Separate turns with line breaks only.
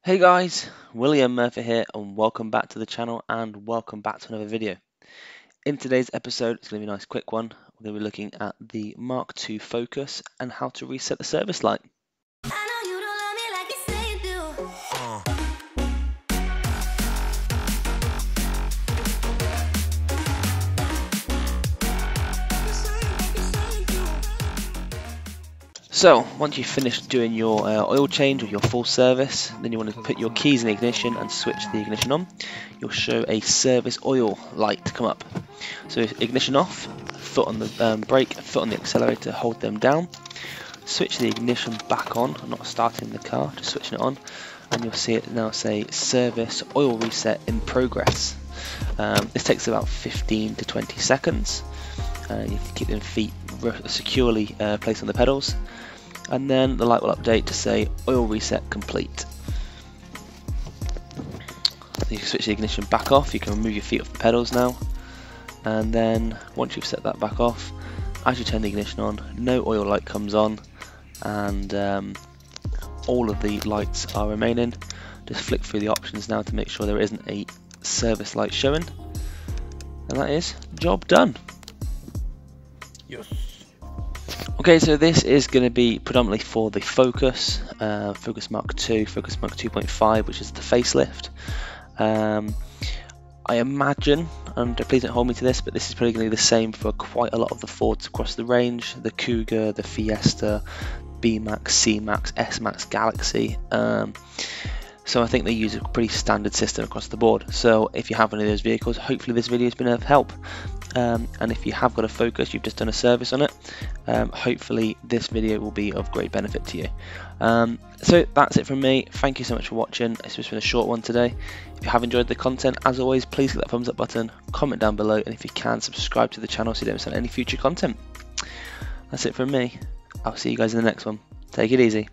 Hey guys, William Murfitt here and welcome back to the channel and welcome back to another video. In today's episode, it's going to be a nice quick one. We're going to be looking at the Mk2 Focus and how to reset the service light. So, once you've finished doing your oil change or your full service, then you want to put your keys in the ignition and switch the ignition on. You'll show a service oil light come up. So ignition off, foot on the brake, foot on the accelerator, hold them down. Switch the ignition back on, I'm not starting the car, just switching it on. And you'll see it now say service oil reset in progress. This takes about 15 to 20 seconds. You can keep them feet securely placed on the pedals, and then the light will update to say oil reset complete. You can switch the ignition back off, you can remove your feet off the pedals now, and then once you've set that back off, as you turn the ignition on, no oil light comes on, and all of the lights are remaining. Just flick through the options now to make sure there isn't a service light showing, and that is job done.
Yes.
Okay, so this is going to be predominantly for the Focus, Focus Mk2, Focus Mk 2.5, which is the facelift. I imagine, and please don't hold me to this, but this is probably going to be the same for quite a lot of the Fords across the range, the Cougar, the Fiesta, B-Max, C-Max, S-Max, Galaxy. So I think they use a pretty standard system across the board. So if you have one of those vehicles, hopefully this video has been of help. And if you have got a Focus, you've just done a service on it, hopefully this video will be of great benefit to you. So that's it from me. Thank you so much for watching. It's just been a short one today. If you have enjoyed the content, as always, please click that thumbs up button, comment down below, and if you can, subscribe to the channel so you don't miss out any future content. That's it from me. I'll see you guys in the next one. Take it easy.